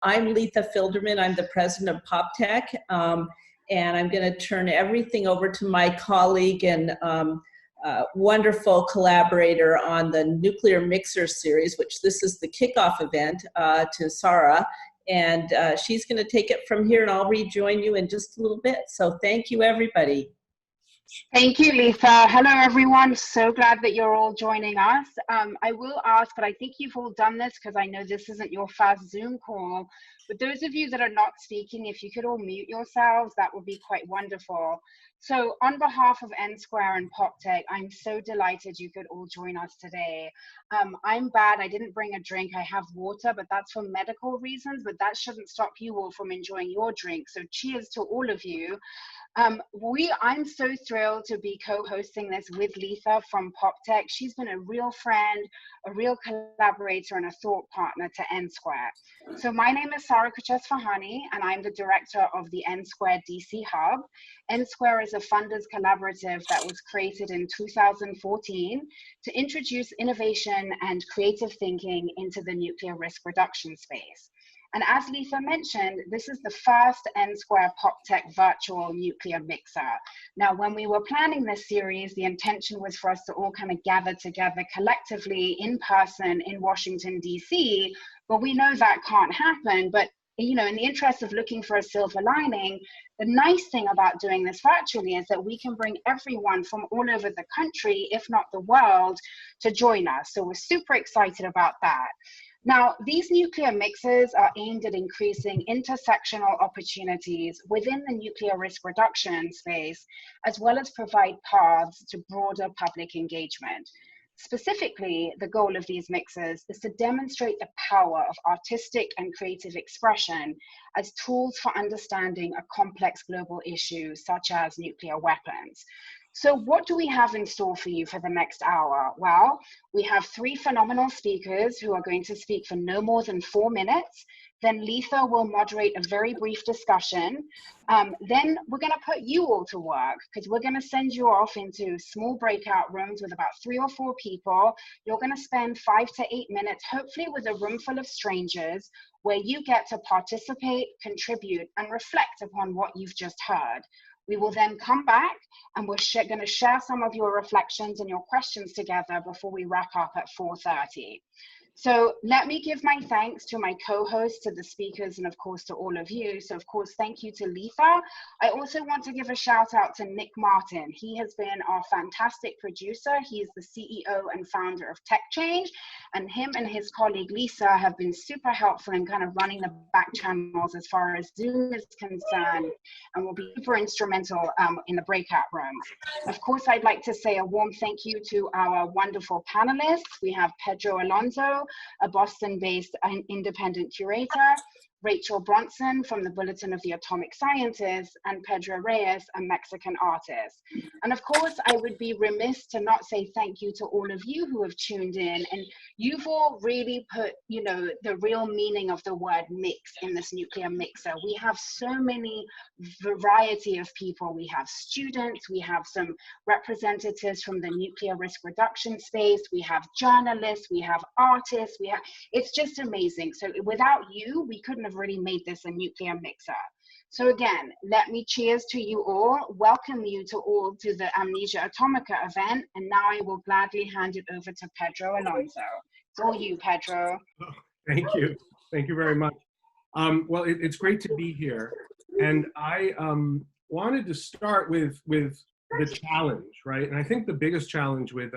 I'm Letha Filderman. I'm the president of PopTech, and I'm going to turn everything over to my colleague and wonderful collaborator on the Nuclear Mixer series, which this is the kickoff event, to Sarah. And she's going to take it from here, and I'll rejoin you in just a little bit. So thank you, everybody. Thank you, Letha. Hello, everyone. So glad that you're all joining us. I will ask, but I think you've all done this because I know this isn't your first Zoom call. But those of you that are not speaking, if you could all mute yourselves, that would be quite wonderful. So on behalf of N Square and PopTech, I'm so delighted you could all join us today. I'm bad. I didn't bring a drink. I have water, but that's for medical reasons. But that shouldn't stop you all from enjoying your drink. So cheers to all of you. I'm so thrilled to be co-hosting this with Letha from PopTech. She's been a real friend, a real collaborator, and a thought partner to N Square. So my name is Sarah Kuchesfahani, and I'm the director of the N Square DC Hub. N Square is a funders collaborative that was created in 2014 to introduce innovation and creative thinking into the nuclear risk reduction space. And as Letha mentioned, this is the first N Square PopTech virtual nuclear mixer. Now, when we were planning this series, the intention was for us to all kind of gather together collectively in person in Washington, DC, but we know that can't happen. But you know, in the interest of looking for a silver lining, the nice thing about doing this virtually is that we can bring everyone from all over the country, if not the world, to join us. So we're super excited about that. Now, these nuclear mixers are aimed at increasing intersectional opportunities within the nuclear risk reduction space, as well as provide paths to broader public engagement. Specifically, the goal of these mixers is to demonstrate the power of artistic and creative expression as tools for understanding a complex global issue such as nuclear weapons. So what do we have in store for you for the next hour? Well, we have three phenomenal speakers who are going to speak for no more than 4 minutes. Then Letha will moderate a very brief discussion. Then we're going to put you all to work because we're going to send you off into small breakout rooms with about 3 or 4 people. You're going to spend 5 to 8 minutes, hopefully with a room full of strangers, where you get to participate, contribute, and reflect upon what you've just heard. We will then come back and we're going to share some of your reflections and your questions together before we wrap up at 4:30. So let me give my thanks to my co-hosts, to the speakers, and of course to all of you. So of course, thank you to Letha. I also want to give a shout out to Nick Martin. He has been our fantastic producer. He is the CEO and founder of Tech Change, and him and his colleague Lisa have been super helpful in kind of running the back channels as far as Zoom is concerned, and will be super instrumental in the breakout rooms. Of course, I'd like to say a warm thank you to our wonderful panelists. We have Pedro Alonso, a Boston-based independent curator, Rachel Bronson from the Bulletin of the Atomic Sciences, and Pedro Reyes, a Mexican artist. And of course, I would be remiss to not say thank you to all of you who have tuned in. And you've all really put, you know, the real meaning of the word mix in this nuclear mixer. We have so many variety of people. We have students, we have some representatives from the nuclear risk reduction space, we have journalists, we have artists, it's just amazing. So without you, we couldn't have really made this a nuclear mixer. So again, let me cheers to you all, welcome you to all to the Amnesia Atomica event, and now I will gladly hand it over to Pedro Alonso. It's all you, Pedro. Thank you. Thank you very much. Well, it's great to be here. And I wanted to start with the challenge, right? And I think the biggest challenge with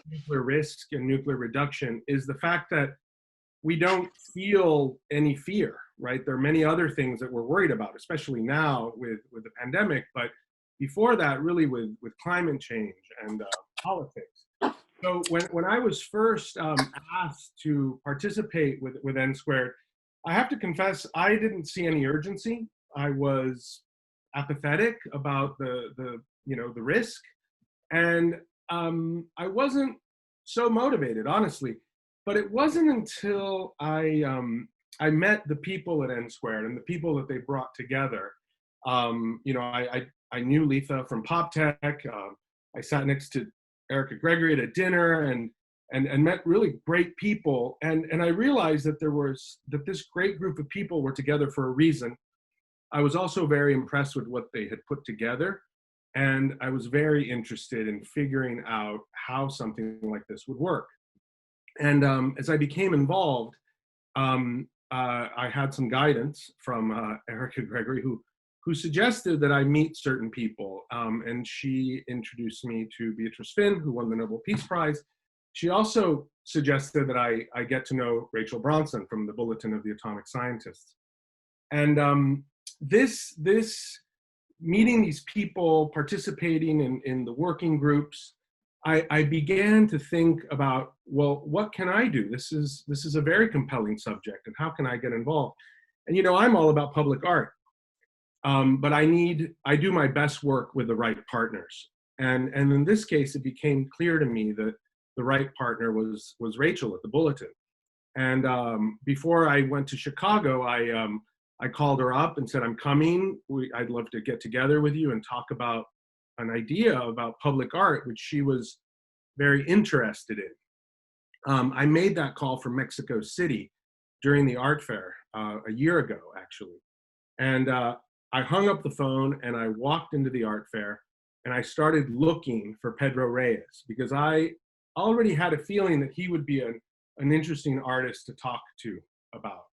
nuclear risk and nuclear reduction is the fact that we don't feel any fear, right? There are many other things that we're worried about, especially now with the pandemic, but before that, really with climate change and politics. So when I was first asked to participate with N Squared, I have to confess, I didn't see any urgency. I was apathetic about the risk, and I wasn't so motivated, honestly. But it wasn't until I met the people at N Squared and the people that they brought together. I knew Letha from PopTech. I sat next to Erica Gregory at a dinner, and met really great people. And I realized that this great group of people were together for a reason. I was also very impressed with what they had put together. And I was very interested in figuring out how something like this would work. And as I became involved, I had some guidance from Erica Gregory, who suggested that I meet certain people. And she introduced me to Beatrice Finn, who won the Nobel Peace Prize. She also suggested that I get to know Rachel Bronson from the Bulletin of the Atomic Scientists. And this meeting these people, participating in the working groups, I began to think about, well, what can I do? This is a very compelling subject, and how can I get involved? And I'm all about public art, but I do my best work with the right partners. And in this case, it became clear to me that the right partner was Rachel at the Bulletin. And before I went to Chicago, I called her up and said, I'm coming. I'd love to get together with you and talk about an idea about public art, which she was very interested in. I made that call from Mexico City during the art fair a year ago, actually. And I hung up the phone and I walked into the art fair and I started looking for Pedro Reyes, because I already had a feeling that he would be an interesting artist to talk to about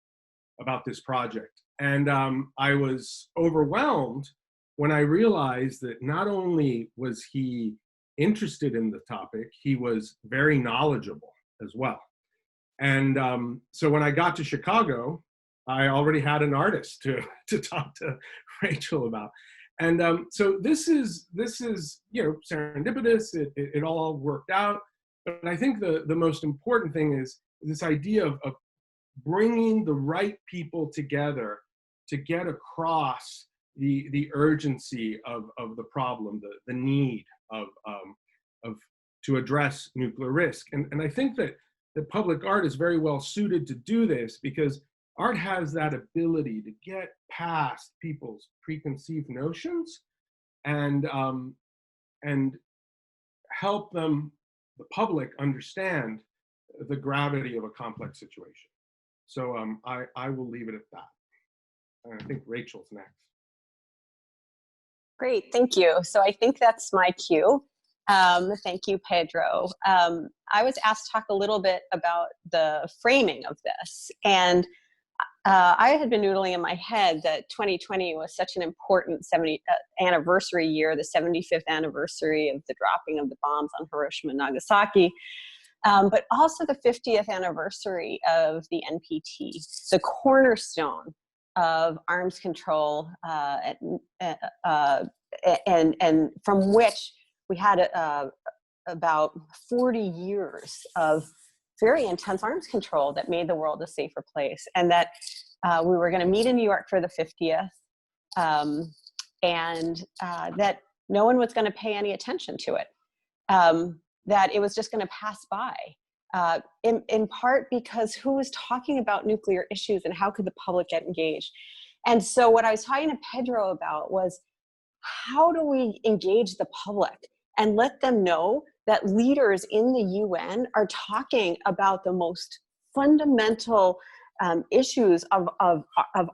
this project. And I was overwhelmed when I realized that not only was he interested in the topic, he was very knowledgeable as well. And so when I got to Chicago, I already had an artist to talk to Rachel about. And so this is serendipitous. It all worked out. But I think the most important thing is this idea of bringing the right people together to get across the urgency of the problem, the need of to address nuclear risk. And I think that public art is very well suited to do this, because art has that ability to get past people's preconceived notions and help them, the public, understand the gravity of a complex situation. So I will leave it at that. And I think Rachel's next. Great, thank you. So I think that's my cue. Thank you, Pedro. I was asked to talk a little bit about the framing of this. And I had been noodling in my head that 2020 was such an important 70th anniversary year, the 75th anniversary of the dropping of the bombs on Hiroshima and Nagasaki, but also the 50th anniversary of the NPT, the cornerstone of arms control, and from which we had about 40 years of very intense arms control that made the world a safer place, and that we were going to meet in New York for the 50th, and that no one was going to pay any attention to it, that it was just going to pass by, in part because who was talking about nuclear issues and how could the public get engaged? And so what I was talking to Pedro about was, how do we engage the public and let them know that leaders in the UN are talking about the most fundamental issues of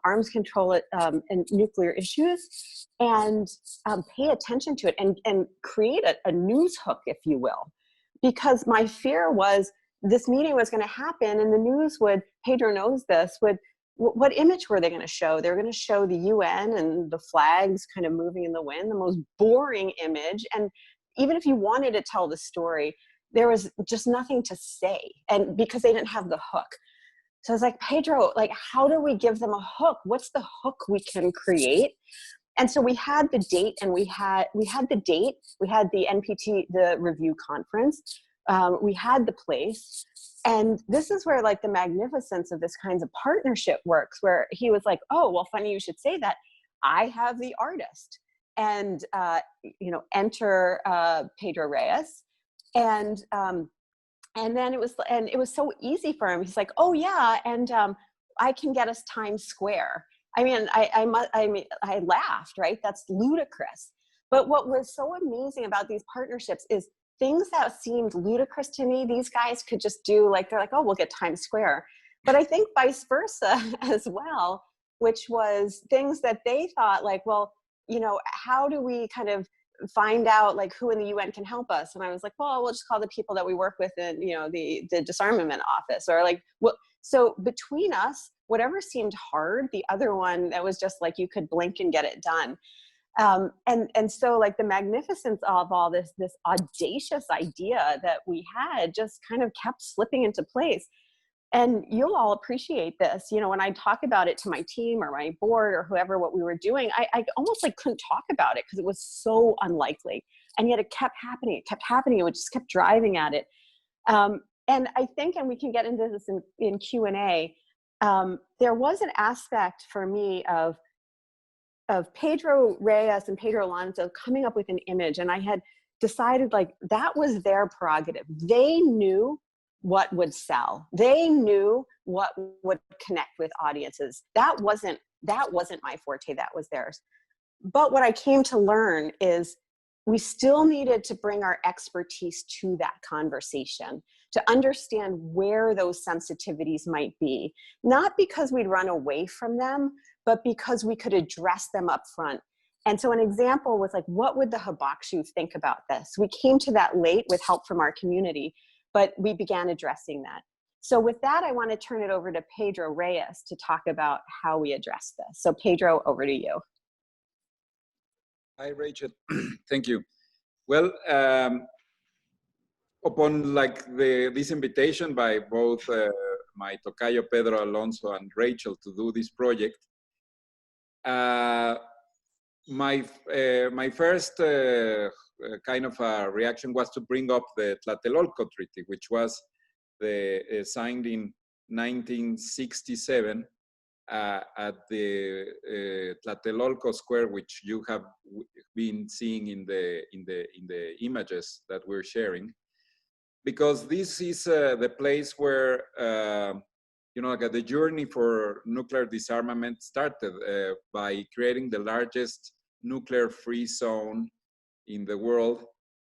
arms control and nuclear issues, and pay attention to it and create a news hook, if you will. Because my fear was this meeting was going to happen and the news would, Pedro knows this, what image were they going to show? They were going to show the UN and the flags kind of moving in the wind, the most boring image. And even if you wanted to tell the story, there was just nothing to say, and because they didn't have the hook. So I was like, Pedro, like, how do we give them a hook? What's the hook we can create? And so we had the date, and we had the NPT, the review conference. We had the place. And this is where, like, the magnificence of this kinds of partnership works, where he was like, oh, well, funny you should say that. I have the artist. And, enter Pedro Reyes. And then it was so easy for him. He's like, oh yeah, and I can get us Times Square. I mean, I laughed, right? That's ludicrous. But what was so amazing about these partnerships is things that seemed ludicrous to me, these guys could just do, like, they're like, oh, we'll get Times Square. But I think vice versa as well, which was things that they thought like, well, you know, how do we kind of find out like who in the UN can help us? And I was like, well, we'll just call the people that we work with in, you know, the disarmament office, or like, well, so between us, whatever seemed hard, the other one that was just like, you could blink and get it done. And so like the magnificence of all this audacious idea that we had just kind of kept slipping into place. And you'll all appreciate this. You know, when I talk about it to my team or my board or whoever, what we were doing, I almost like couldn't talk about it because it was so unlikely. And yet it kept happening. It kept happening. It just kept driving at it. And I think, and we can get into this in Q&A, there was an aspect for me of Pedro Reyes and Pedro Alonso coming up with an image. And I had decided like that was their prerogative. They knew what would sell. They knew what would connect with audiences. That wasn't my forte, that was theirs. But what I came to learn is we still needed to bring our expertise to that conversation, to understand where those sensitivities might be, not because we'd run away from them, but because we could address them up front. And so an example was like, what would the Hibakushu think about this? We came to that late with help from our community, but we began addressing that. So with that, I want to turn it over to Pedro Reyes to talk about how we address this. So Pedro, over to you. Hi, Rachel. Thank you. Well, upon like this invitation by both my tocayo Pedro Alonso and Rachel to do this project, my first kind of reaction was to bring up the Tlatelolco Treaty, which was signed in 1967 at the Tlatelolco Square, which you have been seeing in the images that we're sharing, because this is the place where you know, like the journey for nuclear disarmament started by creating the largest nuclear-free zone in the world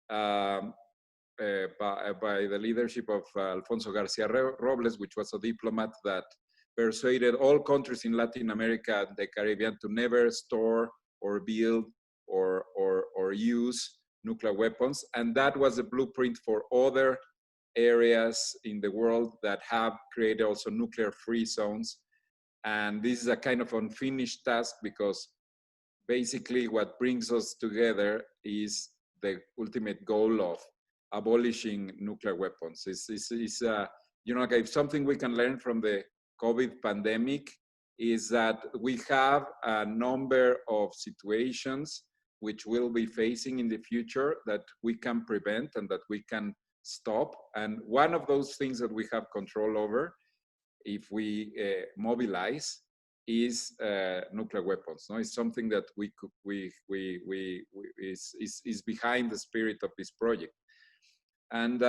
by the leadership of Alfonso Garcia Robles, which was a diplomat that persuaded all countries in Latin America and the Caribbean to never store or build or use nuclear weapons. And that was a blueprint for other areas in the world that have created also nuclear-free zones. And this is a kind of unfinished task because basically what brings us together is the ultimate goal of abolishing nuclear weapons. It's you know, if something we can learn from the COVID pandemic is that we have a number of situations which we'll be facing in the future that we can prevent and that we can stop. And one of those things that we have control over, if we mobilize, is nuclear weapons. No, it's something that is behind the spirit of this project. And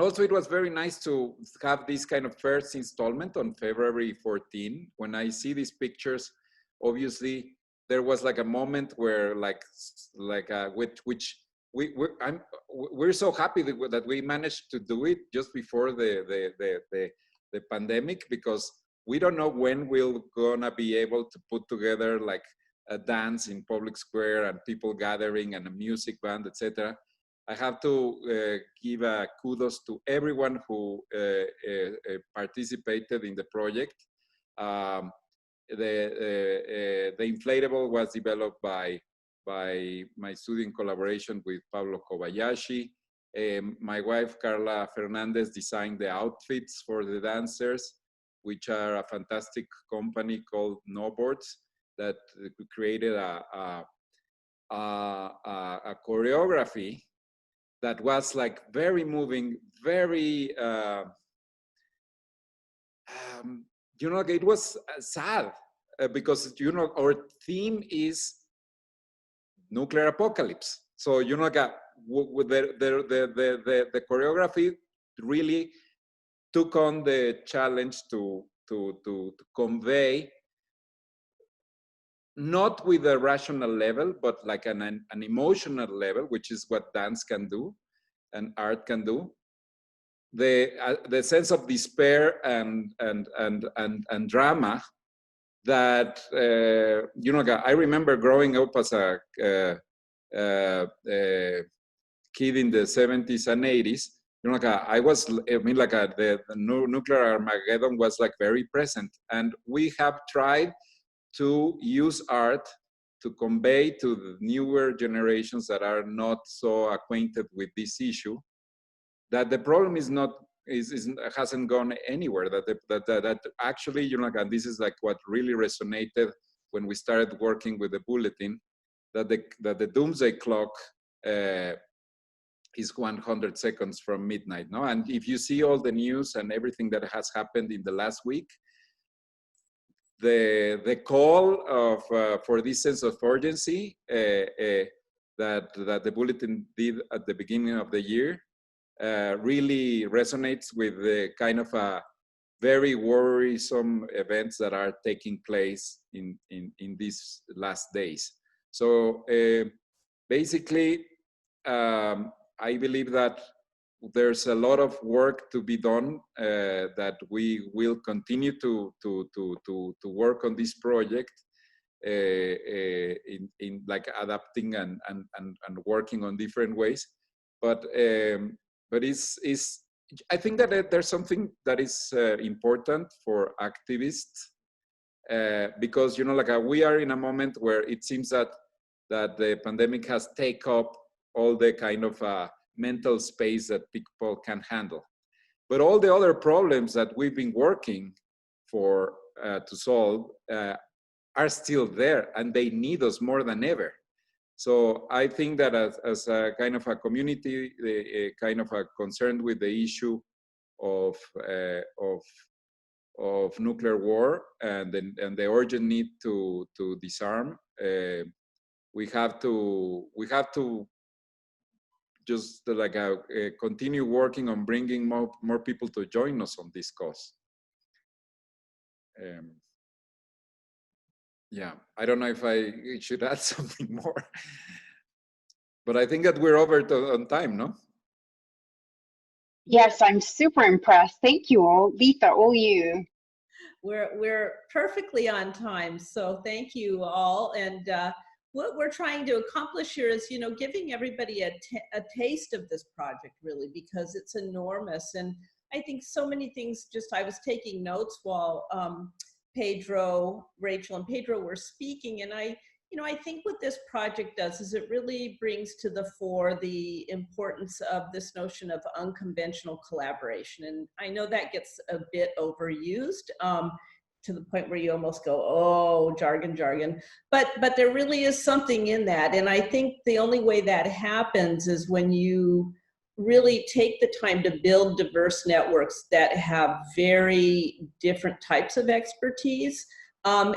also it was very nice to have this kind of first installment on February 14. When I see these pictures, obviously there was like a moment where we're so happy that we managed to do it just before the pandemic, because we don't know when we're gonna be able to put together like a dance in public square and people gathering and a music band, etc. I have to give a kudos to everyone who participated in the project. The inflatable was developed by my studio in collaboration with Pablo Kobayashi. My wife, Carla Fernandez, designed the outfits for the dancers, which are a fantastic company called Noboards that created a choreography that was like very moving, very, you know, it was sad because, you know, our theme is nuclear apocalypse. So, you know, the choreography really took on the challenge to convey not with a rational level, but like an emotional level, which is what dance can do and art can do. The sense of despair and drama that I remember growing up as a kid in the 70s and 80s. The nuclear Armageddon was like very present, and we have tried to use art to convey to the newer generations that are not so acquainted with this issue that the problem is not hasn't gone anywhere. That actually, and this is like what really resonated when we started working with the bulletin, that the doomsday clock is 100 seconds from midnight. No, and if you see all the news and everything that has happened in the last week, the call of for this sense of urgency that the bulletin did at the beginning of the year really resonates with the kind of very worrisome events that are taking place in these last days. So basically, I believe that there's a lot of work to be done, that we will continue to work on this project in like adapting and working on different ways. But I think that there's something that is important for activists, because we are in a moment where it seems that the pandemic has taken up all the kind of mental space that people can handle. But all the other problems that we've been working for to solve are still there, and they need us more than ever. So I think that as a kind of a community, kind of concerned with the issue of nuclear war and the urgent need to disarm, we have to just like continue working on bringing more people to join us on this cause. Yeah, I don't know if I should add something more, but I think that we're over on time, no? Yes, I'm super impressed. Thank you all. Letha, all you. We're perfectly on time, so thank you all. And what we're trying to accomplish here is, giving everybody a taste of this project, really, because it's enormous. And I think so many things, I was taking notes while Rachel and Pedro were speaking, and I think what this project does is it really brings to the fore the importance of this notion of unconventional collaboration. And I know that gets a bit overused, to the point where you almost go, oh, jargon. But there really is something in that. And I think the only way that happens is when you really take the time to build diverse networks that have very different types of expertise, and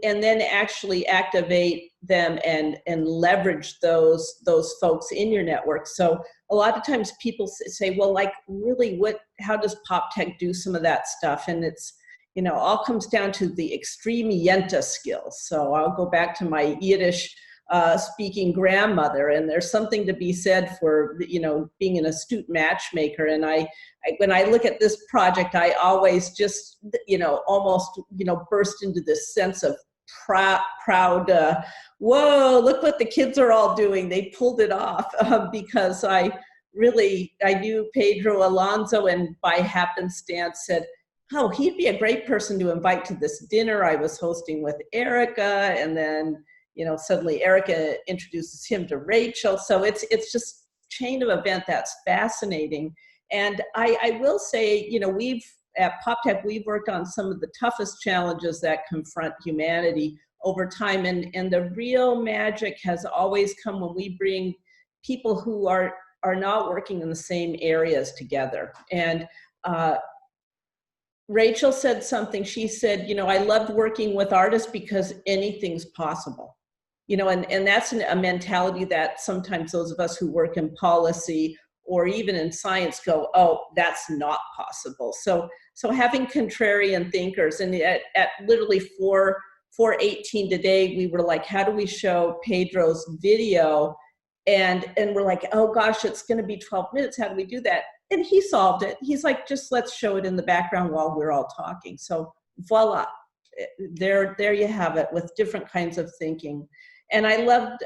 then actually activate them and leverage those folks in your network. So a lot of times people say, well, like, really, how does PopTech do some of that stuff? And it's, all comes down to the extreme yenta skills. So I'll go back to my Yiddish speaking grandmother, and there's something to be said for, being an astute matchmaker. And when I look at this project, I always just, almost, burst into this sense of proud, whoa, look what the kids are all doing. They pulled it off, because I knew Pedro Alonso, and by happenstance said, oh, he'd be a great person to invite to this dinner I was hosting with Erica. And then, suddenly Erica introduces him to Rachel. So it's just chain of event that's fascinating. And I will say, at PopTech, we've worked on some of the toughest challenges that confront humanity over time. And the real magic has always come when we bring people who are not working in the same areas together. And Rachel said something. She said, I loved working with artists because anything's possible. And that's a mentality that sometimes those of us who work in policy or even in science go, oh, that's not possible. So having contrarian thinkers, and at literally 4 4:18 today, we were like, how do we show Pedro's video? And we're like, oh gosh, it's going to be 12 minutes. How do we do that? And he solved it. He's like, just let's show it in the background while we're all talking. So voila, there you have it, with different kinds of thinking. And I loved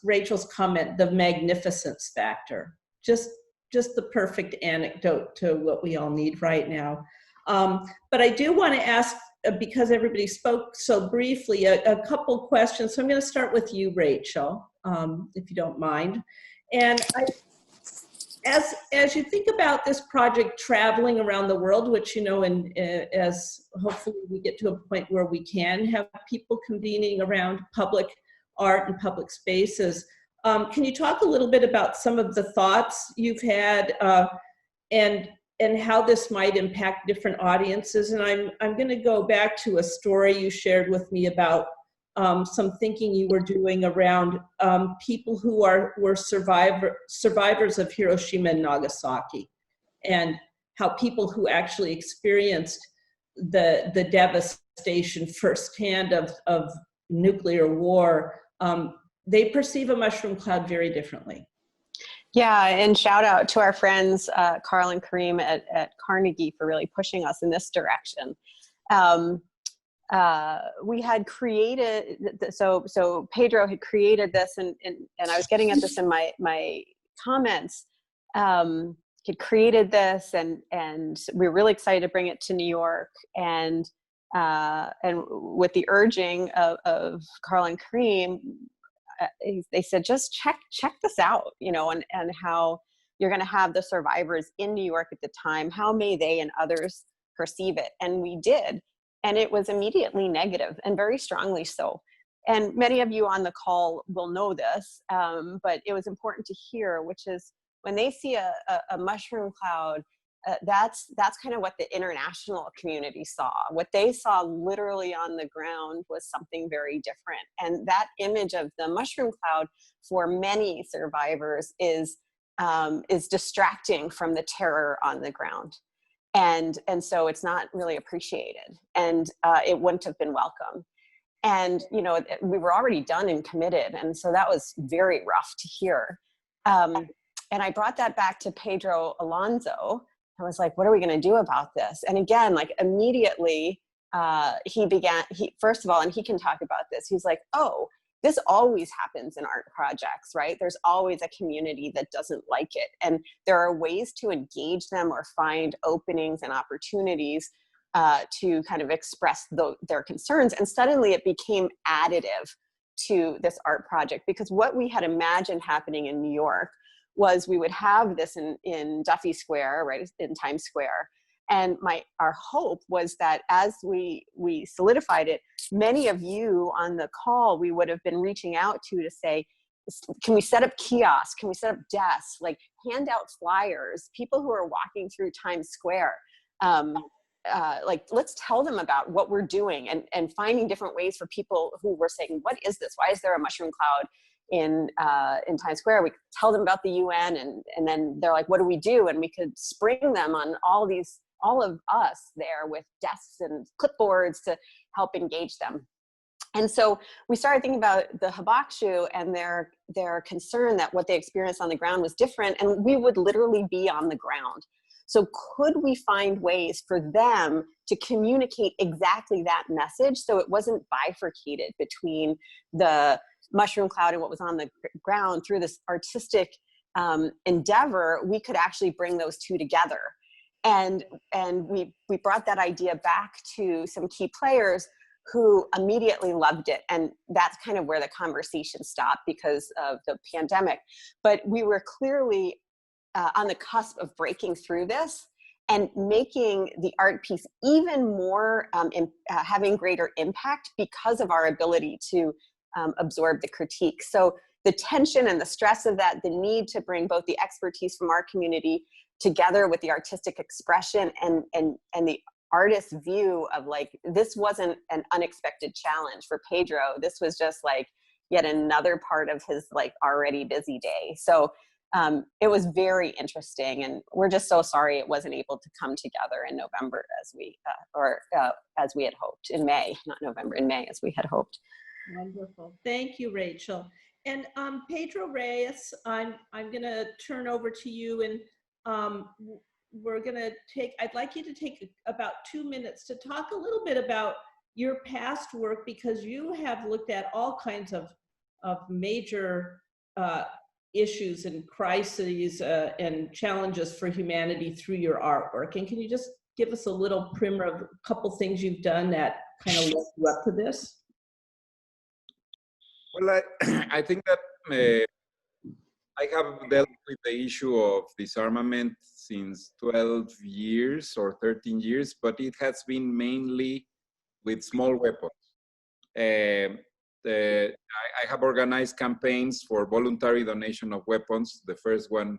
Rachel's comment, the magnificence factor. Just the perfect anecdote to what we all need right now. But I do want to ask, because everybody spoke so briefly, a couple questions. So I'm going to start with you, Rachel, if you don't mind. And as you think about this project traveling around the world, which, you know, and as hopefully we get to a point where we can have people convening around public art and public spaces, can you talk a little bit about some of the thoughts you've had and how this might impact different audiences? And I'm going to go back to a story you shared with me about some thinking you were doing around people who were survivors of Hiroshima and Nagasaki, and how people who actually experienced the devastation firsthand of nuclear war, they perceive a mushroom cloud very differently. Yeah, and shout out to our friends, Carl and Kareem at Carnegie, for really pushing us in this direction. We had created, so Pedro had created this, and I was getting at this in my comments. He'd created this, and we were really excited to bring it to New York, and with the urging of Carl and Kareem, they said, just check this out, you know, and how you're going to have the survivors in New York at the time. How may they and others perceive it? And we did. And it was immediately negative, and very strongly so. And many of you on the call will know this, but it was important to hear, which is when they see a mushroom cloud, that's kind of what the international community saw. What they saw literally on the ground was something very different. And that image of the mushroom cloud for many survivors is distracting from the terror on the ground. And so it's not really appreciated, and it wouldn't have been welcome. And, you know, we were already done and committed. And so that was very rough to hear. And I brought that back to Pedro Alonso. I was like, what are we going to do about this? And again, like immediately first of all, and he can talk about this, he's like, oh, this always happens in art projects, right? There's always a community that doesn't like it. And there are ways to engage them or find openings and opportunities to kind of express their concerns. And suddenly it became additive to this art project, because what we had imagined happening in New York was we would have this in Duffy Square, right, in Times Square. And our hope was that as we solidified it, many of you on the call, we would have been reaching out to say, can we set up kiosks? Can we set up desks? Like hand out flyers, people who are walking through Times Square. Like, let's tell them about what we're doing, and finding different ways for people who were saying, what is this? Why is there a mushroom cloud in Times Square? We could tell them about the UN, and then they're like, what do we do? And we could spring them on all of us there with desks and clipboards to help engage them. And so we started thinking about the Hibakushu and their concern that what they experienced on the ground was different, and we would literally be on the ground. So could we find ways for them to communicate exactly that message, so it wasn't bifurcated between the mushroom cloud and what was on the ground? Through this artistic endeavor, we could actually bring those two together. And we brought that idea back to some key players who immediately loved it. And that's kind of where the conversation stopped because of the pandemic. But we were clearly on the cusp of breaking through this and making the art piece even more, having greater impact because of our ability to absorb the critique. So the tension and the stress of that, the need to bring both the expertise from our community together with the artistic expression and the artist's view of like, this wasn't an unexpected challenge for Pedro. This was just like yet another part of his like already busy day. So It was very interesting, and we're just so sorry it wasn't able to come together in November as we had hoped, in May, not November, in May as we had hoped. Wonderful. Thank you, Rachel. And Pedro Reyes, I'm going to turn over to you, and we're going to I'd like you to take about 2 minutes to talk a little bit about your past work, because you have looked at all kinds of major issues and crises and challenges for humanity through your artwork. And can you just give us a little primer of a couple things you've done that kind of led you up to this? Well, I think that I have dealt with the issue of disarmament since 12 years or 13 years, but it has been mainly with small weapons. I have organized campaigns for voluntary donation of weapons. The first one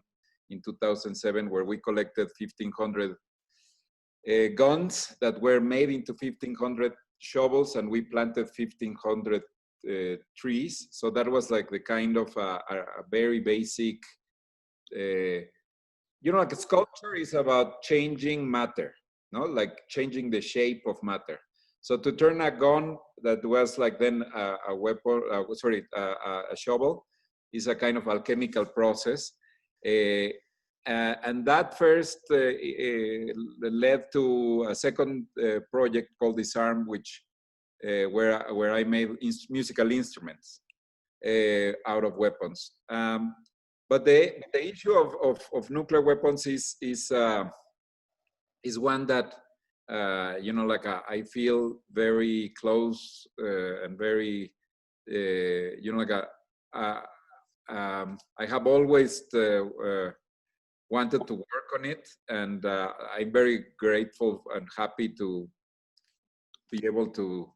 in 2007, where we collected 1,500 guns that were made into 1,500 shovels, and we planted 1,500 trees. So that was like the kind of a very basic, like a sculpture is about changing matter, no? Like changing the shape of matter. So to turn a gun that was like then a weapon, a shovel, is a kind of alchemical process. And that first led to a second project called Disarm, which where I made musical instruments out of weapons. But the issue of nuclear weapons is one that I feel very close and very I have always wanted to work on it, and I'm very grateful and happy to be able to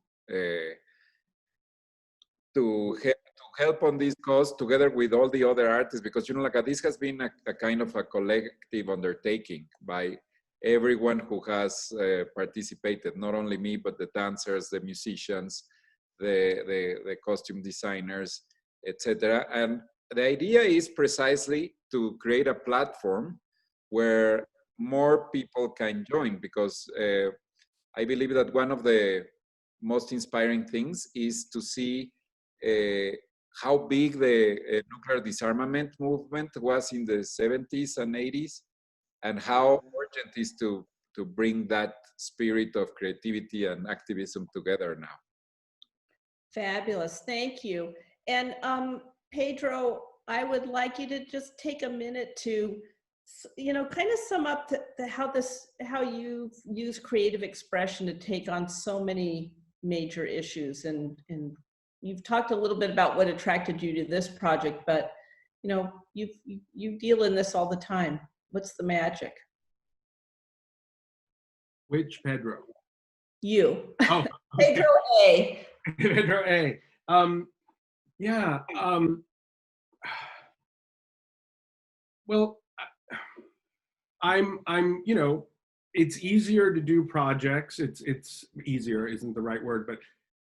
help on this cause together with all the other artists, because this has been a kind of a collective undertaking by everyone who has participated, not only me, but the dancers, the musicians, the costume designers, etc. And the idea is precisely to create a platform where more people can join, because I believe that one of the most inspiring things is to see how big the nuclear disarmament movement was in the 70s and 80s, and how urgent it is to bring that spirit of creativity and activism together now. Fabulous, thank you. And Pedro, I would like you to just take a minute to, kind of sum up how you use creative expression to take on so many major issues. And you've talked a little bit about what attracted you to this project, but you deal in this all the time. What's the magic? Which Pedro? You. Oh, okay. Pedro A. Pedro A. Well, I'm it's easier to do projects. It's easier isn't the right word, but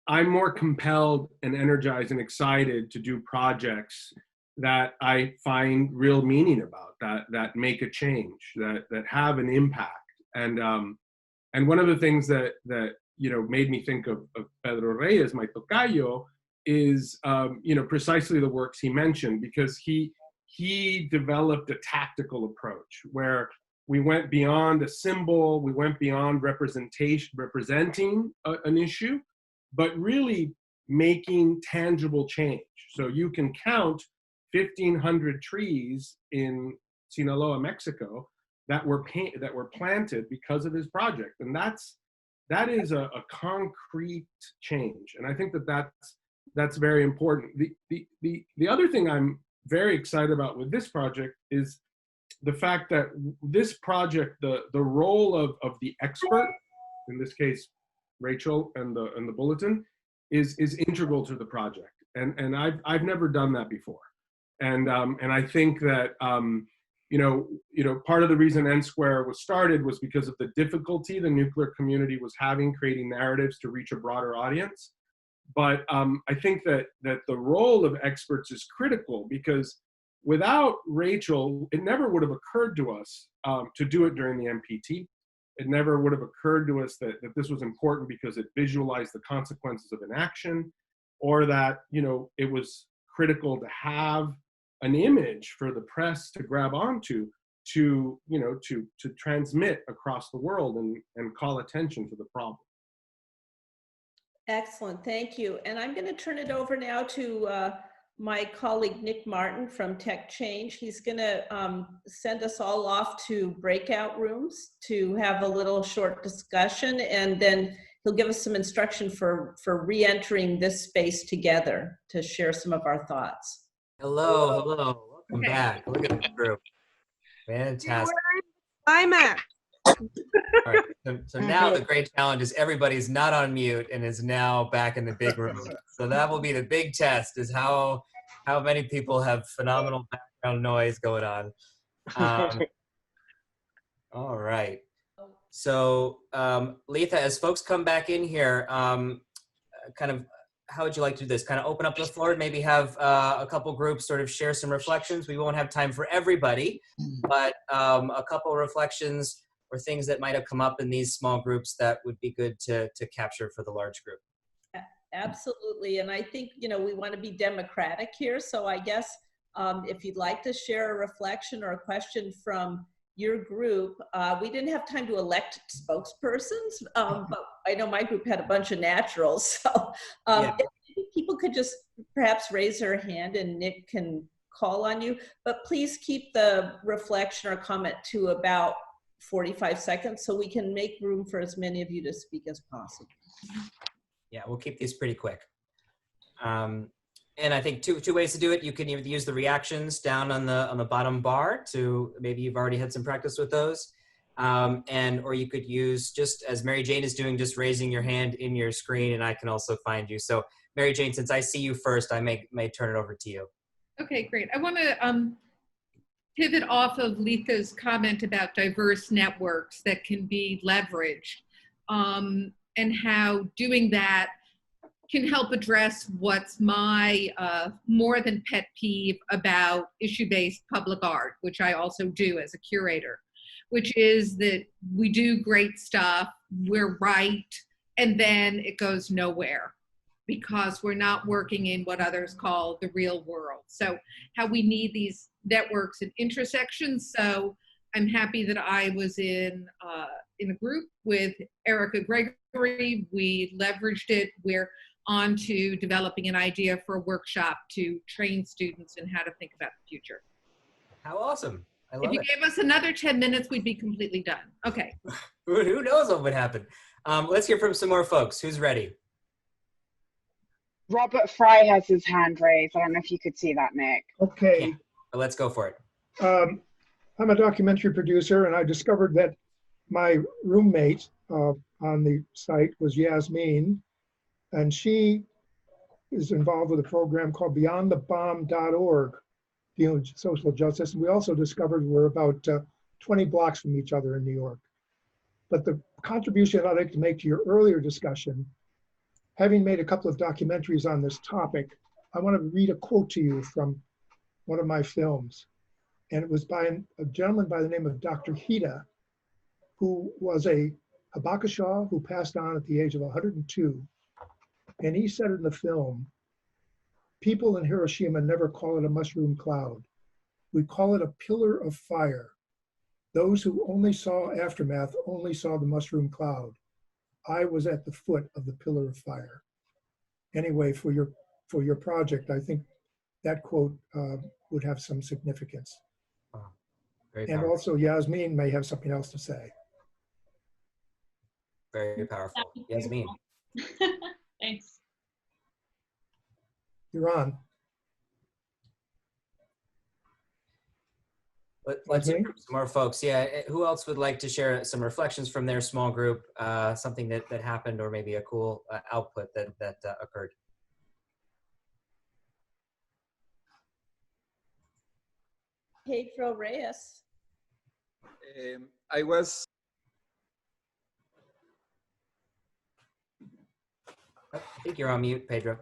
I'm more compelled and energized and excited to do projects that I find real meaning about, that make a change, that have an impact. And one of the things that made me think of Pedro Reyes, my tocayo, is precisely the works he mentioned, because he developed a tactical approach where we went beyond a symbol, we went beyond representing an issue, but really making tangible change. So you can count 1,500 trees in Sinaloa, Mexico, that were planted because of his project, and that is a concrete change. And I think that's very important. The other thing I'm very excited about with this project is the fact that this project, the role of the expert, in this case Rachel and the bulletin, is integral to the project. And I've never done that before. And I think that part of the reason N Square was started was because of the difficulty the nuclear community was having creating narratives to reach a broader audience. But I think that the role of experts is critical, because without Rachel, it never would have occurred to us to do it during the MPT. It never would have occurred to us that this was important because it visualized the consequences of inaction, or that, you know, it was critical to have an image for the press to grab onto, to, you know, to transmit across the world and call attention to the problem. Excellent, thank you. And I'm going to turn it over now to my colleague Nick Martin from Tech Change. He's going to send us all off to breakout rooms to have a little short discussion, and then he'll give us some instruction for re-entering this space together to share some of our thoughts. Hello, hello. Welcome back. Look at the group. Fantastic. I'm at. All right. So now the great challenge is everybody's not on mute and is now back in the big room. So that will be the big test, is how many people have phenomenal background noise going on. All right. So Letha, as folks come back in here, kind of, how would you like to do this? Kind of open up the floor, maybe have a couple groups sort of share some reflections. We won't have time for everybody, but a couple reflections or things that might have come up in these small groups that would be good to capture for the large group. Absolutely, and I think, you know, we want to be democratic here, so I guess if you'd like to share a reflection or a question from your group, we didn't have time to elect spokespersons, but I know my group had a bunch of naturals, so if people could just perhaps raise their hand and Nick can call on you, but please keep the reflection or comment to about 45 seconds so we can make room for as many of you to speak as possible. Yeah, we'll keep these pretty quick. And I think two ways to do it. You can either use the reactions down on the bottom bar, to maybe you've already had some practice with those, or you could use, just as Mary Jane is doing, just raising your hand in your screen, and I can also find you. So Mary Jane, since I see you first, I may turn it over to you. Okay, great. I want to pivot off of Letha's comment about diverse networks that can be leveraged, and how doing that can help address what's my more than pet peeve about issue-based public art, which I also do as a curator, which is that we do great stuff, we're right, and then it goes nowhere because we're not working in what others call the real world. So how we need these networks and intersections. So I'm happy that I was in a group with Erica Gregory. We leveraged it. We're on to developing an idea for a workshop to train students in how to think about the future. How awesome. I love it. If you gave us another 10 minutes, we'd be completely done. Okay. Who knows what would happen? Let's hear from some more folks. Who's ready? Robert Fry has his hand raised. I don't know if you could see that, Nick. Okay. But let's go for it. I'm a documentary producer, and I discovered that my roommate on the site was Yasmin, and she is involved with a program called beyondthebomb.org, dealing with social justice. And we also discovered we're about 20 blocks from each other in New York. But the contribution I'd like to make to your earlier discussion, having made a couple of documentaries on this topic, I want to read a quote to you from one of my films. And it was by a gentleman by the name of Dr. Hida, who was a Habakashaw who passed on at the age of 102. And he said in the film, people in Hiroshima never call it a mushroom cloud. We call it a pillar of fire. Those who only saw aftermath only saw the mushroom cloud. I was at the foot of the pillar of fire. Anyway, for your project, I think that quote would have some significance. Wow. Very And powerful. also Yasmin may have something else to say. Very powerful. Yasmin. Thanks. You're on. Let's hear from some more folks. Yeah, who else would like to share some reflections from their small group, something that happened, or maybe a cool output that occurred? Pedro Reyes. I was I think you're on mute, Pedro.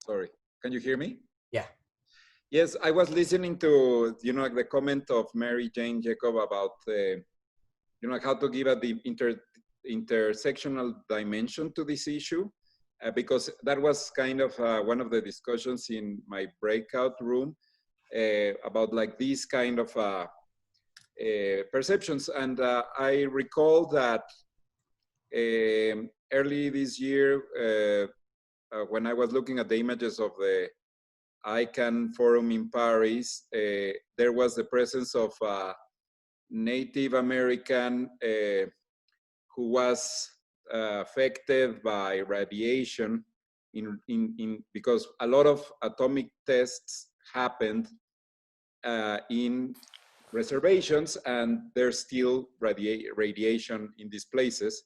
sorry. Can you hear me? Yeah. Yes, I was listening to, the comment of Mary Jane Jacob about, how to give the intersectional dimension to this issue, because that was kind of one of the discussions in my breakout room about like these kind of perceptions. And I recall that early this year, when I was looking at the images of the ICANN forum in Paris, there was the presence of a Native American who was affected by radiation because a lot of atomic tests happened in reservations, and there's still radiation in these places.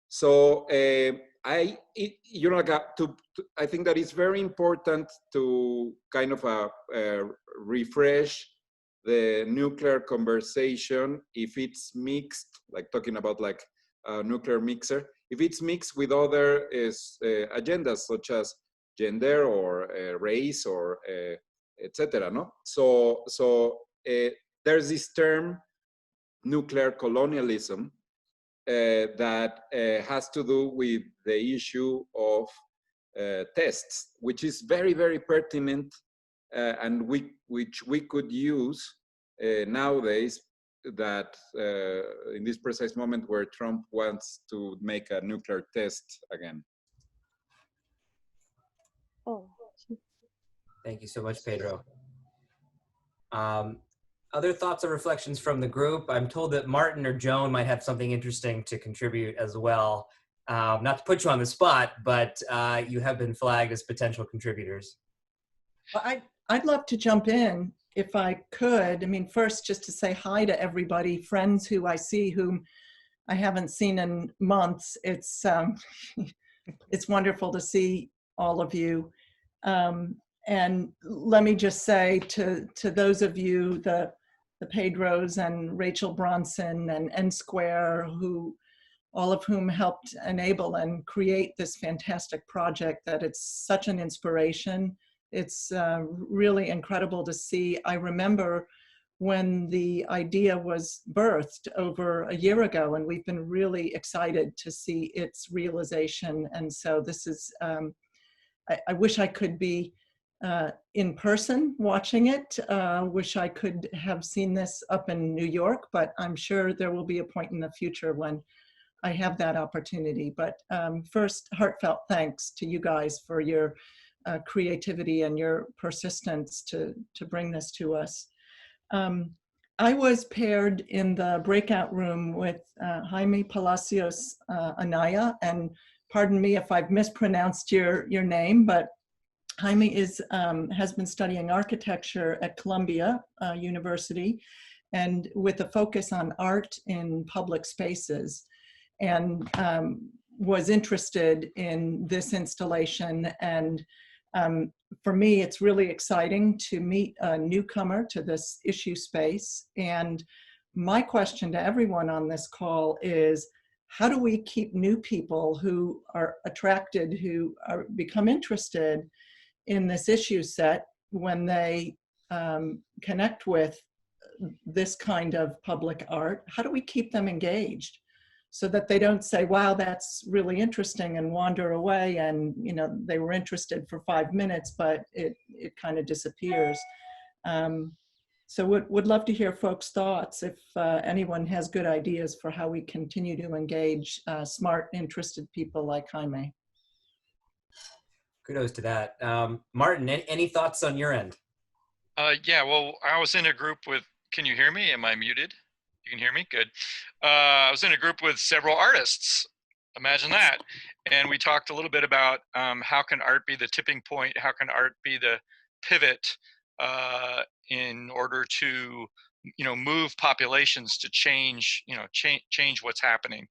So I think that it's very important to kind of refresh the nuclear conversation if it's mixed, like talking about like a nuclear mixer, if it's mixed with other agendas such as gender or race or etc. No, so there's this term nuclear colonialism that has to do with the issue of tests, which is very, very pertinent and which we could use nowadays that in this precise moment where Trump wants to make a nuclear test again. Oh. Thank you so much, Pedro. Other thoughts or reflections from the group? I'm told that Martin or Joan might have something interesting to contribute as well. Not to put you on the spot, but you have been flagged as potential contributors. Well, I'd love to jump in if I could. I mean, first, just to say hi to everybody, friends who I see whom I haven't seen in months. It's it's wonderful to see all of you. And let me just say to those of you, the Pedros and Rachel Bronson and N Square, all of whom helped enable and create this fantastic project, that it's such an inspiration. It's really incredible to see. I remember when the idea was birthed over a year ago, and we've been really excited to see its realization. And so this is, I wish I could be in person watching it. Wish I could have seen this up in New York, but I'm sure there will be a point in the future when I have that opportunity. But first, heartfelt thanks to you guys for your creativity and your persistence to bring this to us. I was paired in the breakout room with Jaime Palacios Anaya, and pardon me if I've mispronounced your name, but Jaime has been studying architecture at Columbia University, and with a focus on art in public spaces, and was interested in this installation. And for me, it's really exciting to meet a newcomer to this issue space. And my question to everyone on this call is, how do we keep new people who are attracted, who become interested in this issue set when they connect with this kind of public art? How do we keep them engaged so that they don't say, wow, that's really interesting, and wander away, and they were interested for 5 minutes, but it kind of disappears. So would love to hear folks' thoughts if anyone has good ideas for how we continue to engage smart, interested people like Jaime. Kudos to that. Martin, any thoughts on your end? Yeah, well, I was in a group with, can you hear me? Am I muted? You can hear me? Good. I was in a group with several artists. Imagine that. And we talked a little bit about how can art be the tipping point? How can art be the pivot in order to, move populations to change, change what's happening,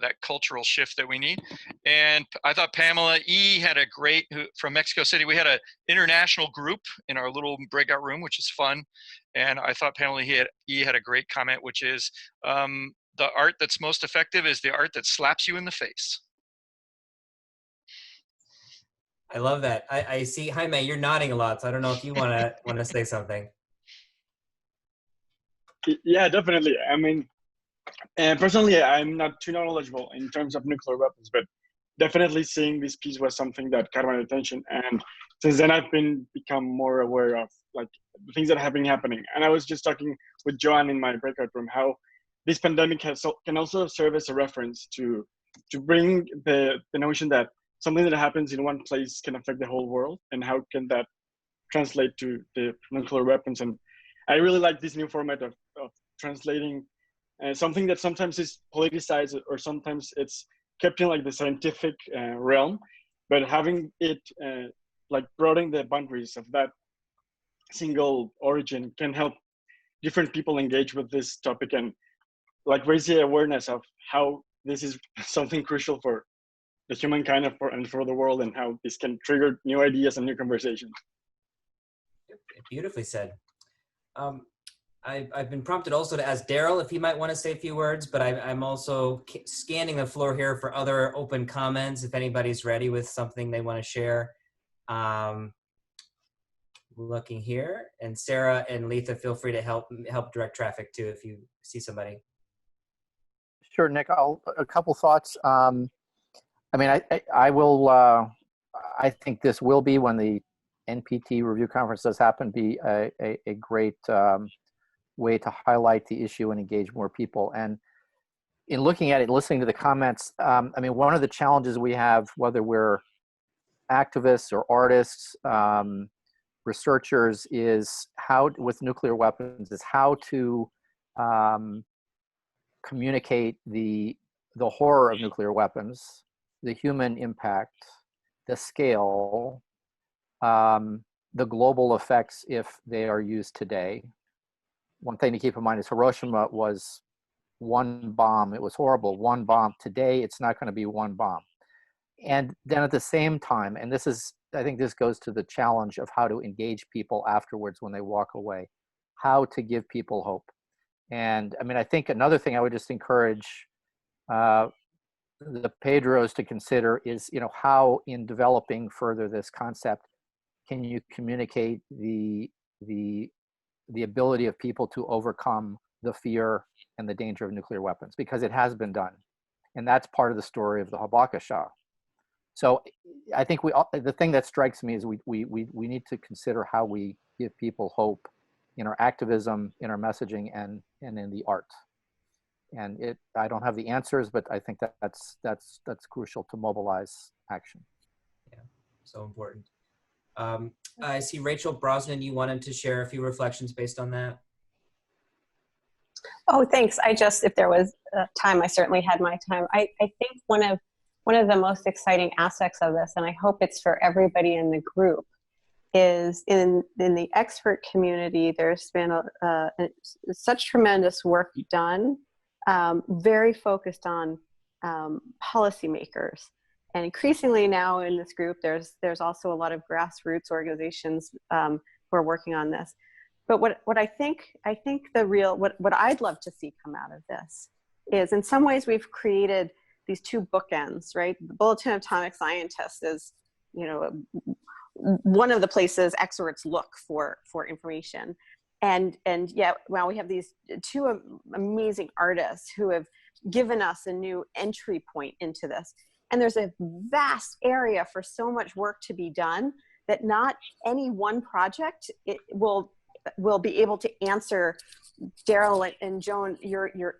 that cultural shift that we need. And I thought Pamela E had a great, from Mexico City, we had an international group in our little breakout room, which is fun. And I thought Pamela E had a great comment, which is the art that's most effective is the art that slaps you in the face. I love that. I see, Jaime, you're nodding a lot, so I don't know if you wanna say something. Yeah, definitely. I mean, personally, I'm not too knowledgeable in terms of nuclear weapons, but definitely seeing this piece was something that caught my attention. And since then, I've become more aware of like the things that have been happening. And I was just talking with Joanne in my breakout room how this pandemic can also serve as a reference to bring the notion that something that happens in one place can affect the whole world, and how can that translate to the nuclear weapons. And I really like this new format of translating something that sometimes is politicized or sometimes it's kept in like the scientific realm, but having it like broadening the boundaries of that single origin can help different people engage with this topic and like raise the awareness of how this is something crucial for the humankind and for the world, and how this can trigger new ideas and new conversations. Beautifully said. I've been prompted also to ask Daryl if he might want to say a few words, but I'm also scanning the floor here for other open comments if anybody's ready with something they want to share. Looking here, and Sarah and Letha, feel free to help direct traffic too if you see somebody. Sure, Nick. A couple thoughts. I mean, I will. I think this will be, when the NPT review conference does happen, be a great way to highlight the issue and engage more people. And in looking at it, listening to the comments, I mean, one of the challenges we have, whether we're activists or artists, researchers, is how, with nuclear weapons, is how to communicate the horror of nuclear weapons, the human impact, the scale, the global effects if they are used today. One thing to keep in mind is Hiroshima was one bomb. It was horrible, one bomb. Today, it's not going to be one bomb. And then at the same time, and this is, I think this goes to the challenge of how to engage people afterwards when they walk away, how to give people hope. And I mean, I think another thing I would just encourage the Pedros to consider is, you know, how in developing further this concept, can you communicate the ability of people to overcome the fear and the danger of nuclear weapons, because it has been done. And that's part of the story of the Habakasha. So I think the thing that strikes me is we need to consider how we give people hope in our activism, in our messaging, and in the art. And I don't have the answers, but I think that's crucial to mobilize action. Yeah, so important. I see Rachel Brosnan, you wanted to share a few reflections based on that. Oh, thanks. If there was time, I certainly had my time. I think one of the most exciting aspects of this, and I hope it's for everybody in the group, is in the expert community, there's been such tremendous work done, very focused on policymakers. And increasingly now in this group, there's also a lot of grassroots organizations who are working on this. But what I think what I'd love to see come out of this is, in some ways, we've created these two bookends, right? The Bulletin of Atomic Scientists is, you know, one of the places experts look for information. And yet, well, we have these two amazing artists who have given us a new entry point into this. And there's a vast area for so much work to be done that not any one project will be able to answer Daryl and Joan your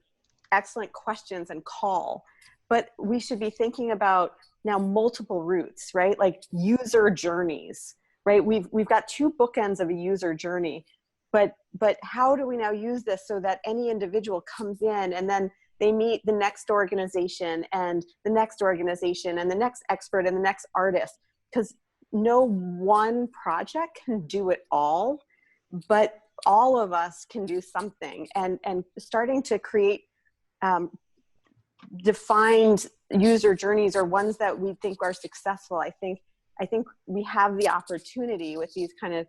excellent questions and call. But we should be thinking about now multiple routes, right? Like user journeys, right? We've got two bookends of a user journey, but how do we now use this so that any individual comes in and then they meet the next organization and the next organization and the next expert and the next artist? Because no one project can do it all, but all of us can do something. And starting to create defined user journeys, or ones that we think are successful. I think we have the opportunity with these kind of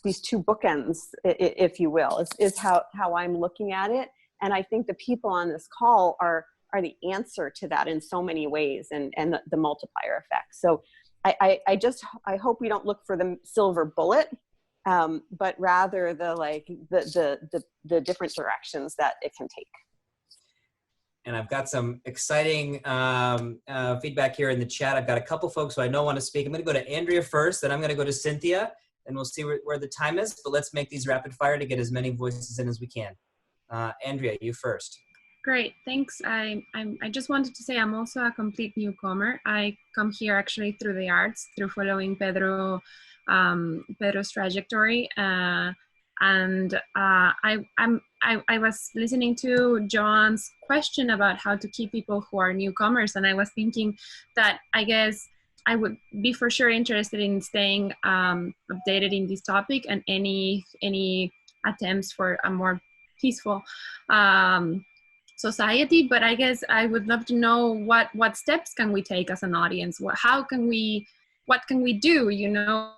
these two bookends, if you will, is how I'm looking at it. And I think the people on this call are the answer to that in so many ways, and the multiplier effect. So I hope we don't look for the silver bullet, but rather the different directions that it can take. And I've got some exciting feedback here in the chat. I've got a couple folks who I know want to speak. I'm going to go to Andrea first, then I'm going to go to Cynthia, and we'll see where the time is. But let's make these rapid fire to get as many voices in as we can. Andrea, you first. Great, thanks. I just wanted to say I'm also a complete newcomer. I come here actually through the arts, through following Pedro's trajectory. And I was listening to John's question about how to keep people who are newcomers, and I was thinking that I guess I would be for sure interested in staying updated in this topic and any attempts for a more peaceful society. But I guess I would love to know what steps can we take as an audience? What can we do? You know,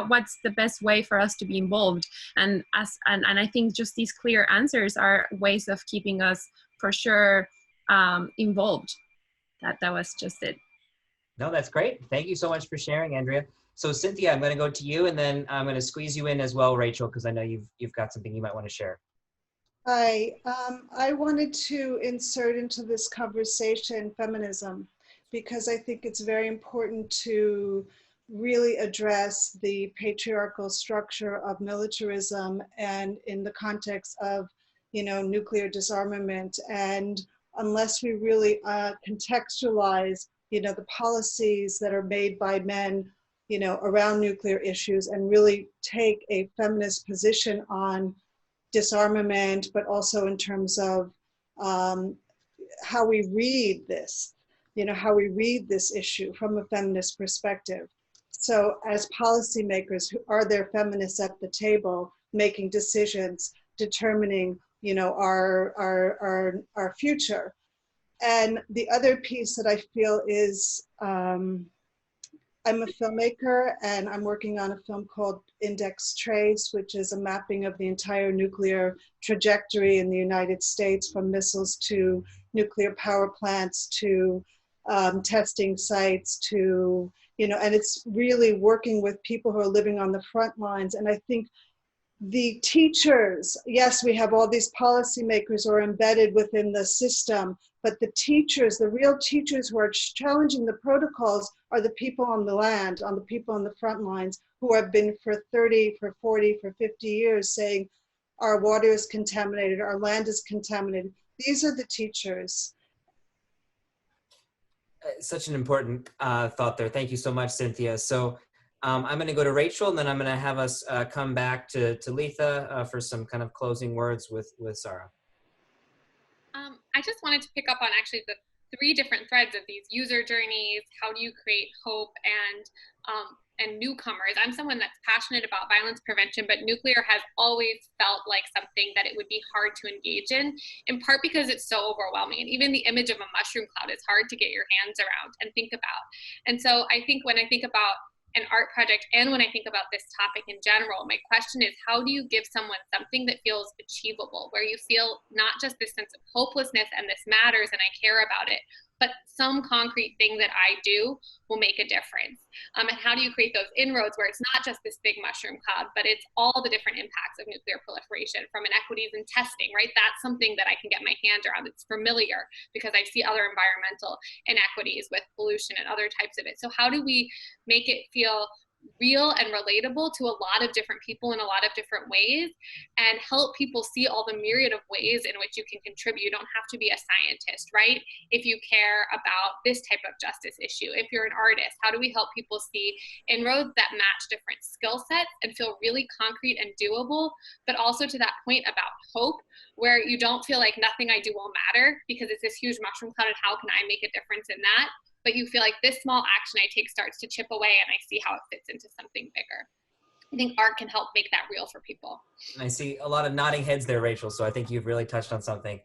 what's the best way for us to be involved? And I think just these clear answers are ways of keeping us for sure involved. That was just it. No, that's great. Thank you so much for sharing, Andrea. So Cynthia, I'm going to go to you, and then I'm going to squeeze you in as well, Rachel, because I know you've got something you might want to share. Hi, I wanted to insert into this conversation feminism, because I think it's very important to really address the patriarchal structure of militarism and in the context of, you know, nuclear disarmament. And unless we really contextualize, you know, the policies that are made by men, you know, around nuclear issues and really take a feminist position on disarmament, but also in terms of how we read this, you know, how we read this issue from a feminist perspective. So as policymakers, are there feminists at the table making decisions, determining, you know, our future? And the other piece that I feel is, I'm a filmmaker, and I'm working on a film called Index Trace, which is a mapping of the entire nuclear trajectory in the United States, from missiles to nuclear power plants to testing sites to, you know, and it's really working with people who are living on the front lines. And I think the teachers, yes, we have all these policymakers who are embedded within the system, but the teachers, the real teachers who are challenging the protocols are the people on the land, on the people on the front lines who have been for 30, for 40, for 50 years saying our water is contaminated, our land is contaminated. These are the teachers. Such an important thought there. Thank you so much, Cynthia. So I'm going to go to Rachel, and then I'm going to have us come back to Letha for some kind of closing words with Sarah. I just wanted to pick up on actually the 3 different threads of these user journeys. How do you create hope and newcomers? I'm someone that's passionate about violence prevention, but nuclear has always felt like something that it would be hard to engage in part because it's so overwhelming. And even the image of a mushroom cloud is hard to get your hands around and think about. And so I think when I think about an art project and when I think about this topic in general, my question is, how do you give someone something that feels achievable, where you feel not just this sense of hopelessness and this matters and I care about it, but some concrete thing that I do will make a difference? And how do you create those inroads where it's not just this big mushroom cloud, but it's all the different impacts of nuclear proliferation, from inequities in testing, right? That's something that I can get my hand around. It's familiar because I see other environmental inequities with pollution and other types of it. So how do we make it feel real and relatable to a lot of different people in a lot of different ways, and help people see all the myriad of ways in which you can contribute? You don't have to be a scientist, right? If you care about this type of justice issue, if you're an artist, how do we help people see inroads that match different skill sets and feel really concrete and doable, but also to that point about hope, where you don't feel like nothing I do will matter because it's this huge mushroom cloud and how can I make a difference in that? But you feel like this small action I take starts to chip away and I see how it fits into something bigger. I think art can help make that real for people. And I see a lot of nodding heads there, Rachel, so I think you've really touched on something.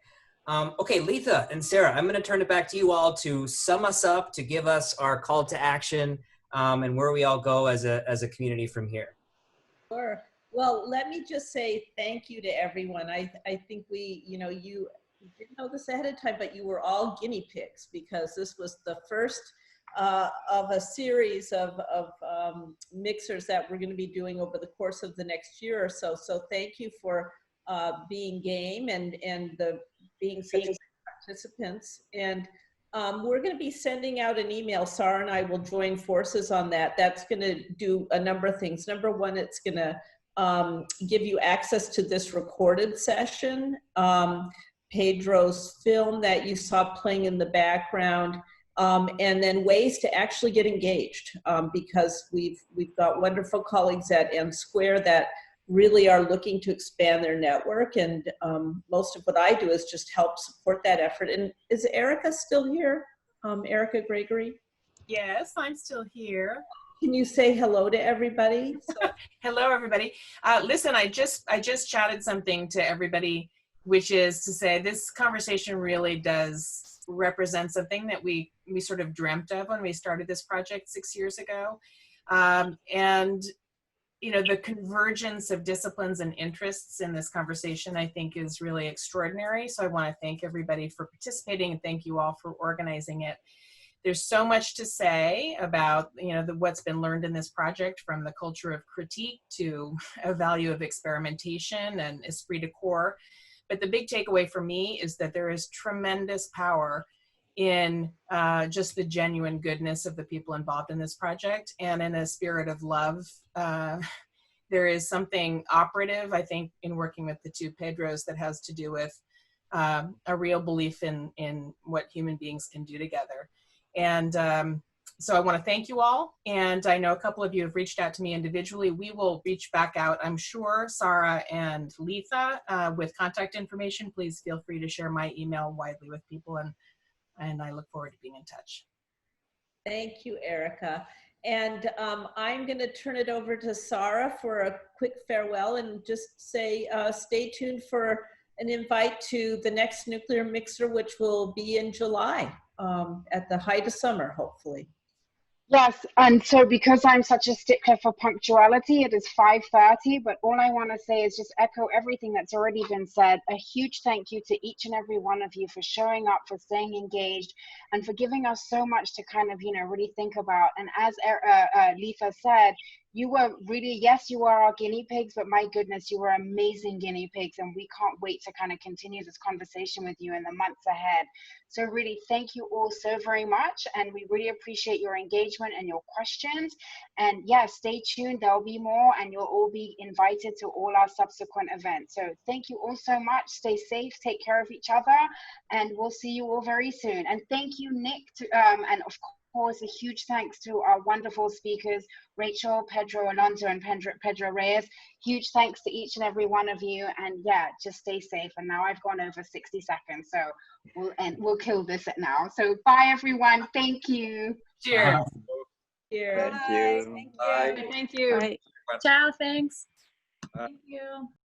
Okay, Letha and Sarah, I'm going to turn it back to you all to sum us up, to give us our call to action, and where we all go as a community from here. Sure. Well, let me just say thank you to everyone. I think we, you know, you didn't know this ahead of time, but you were all guinea pigs, because this was the first a series of mixers that we're going to be doing over the course of the next year or so. So thank you for being game and being such participants. And we're going to be sending out an email. Sarah and I will join forces on that. That's going to do a number of things. Number one, it's going to give you access to this recorded session, Pedro's film that you saw playing in the background, and then ways to actually get engaged, because we've got wonderful colleagues at M Square that really are looking to expand their network, and most of what I do is just help support that effort. And is Erica still here? Erica Gregory? Yes, I'm still here. Can you say hello to everybody? Hello, everybody. Listen, I just chatted something to everybody, which is to say this conversation really does represent something that we sort of dreamt of when we started this project 6 years ago. And you know, the convergence of disciplines and interests in this conversation, I think, is really extraordinary. So I want to thank everybody for participating and thank you all for organizing it. There's so much to say about, you know, what's been learned in this project, from the culture of critique to a value of experimentation and esprit de corps. But the big takeaway for me is that there is tremendous power in just the genuine goodness of the people involved in this project, and in a spirit of love. There is something operative, I think, in working with the two Pedros that has to do with a real belief in what human beings can do together. And so I want to thank you all. And I know a couple of you have reached out to me individually. We will reach back out, I'm sure, Sarah and Letha, with contact information. Please feel free to share my email widely with people, and I look forward to being in touch. Thank you, Erica. And I'm going to turn it over to Sarah for a quick farewell and just say stay tuned for an invite to the next Nuclear Mixer, which will be in July at the height of summer, hopefully. Yes, and so because I'm such a stickler for punctuality, it is 5:30, but all I want to say is just echo everything that's already been said. A huge thank you to each and every one of you for showing up, for staying engaged, and for giving us so much to kind of, you know, really think about. And as Letha said, you were really, yes, you are our guinea pigs, but my goodness, you were amazing guinea pigs, and we can't wait to kind of continue this conversation with you in the months ahead. So really, thank you all so very much, and we really appreciate your engagement and your questions. And yeah, stay tuned, there'll be more, and you'll all be invited to all our subsequent events. So thank you all so much, stay safe, take care of each other, and we'll see you all very soon. And thank you, Nick, and of course, a huge thanks to our wonderful speakers, Rachel, Pedro Alonso, and Pedro Reyes. Huge thanks to each and every one of you. And yeah, just stay safe. And now I've gone over 60 seconds, so we'll kill this now. So bye, everyone. Thank you. Cheers. Cheers. Thank you. Thank you. Bye. Ciao, thanks. Bye. Thank you.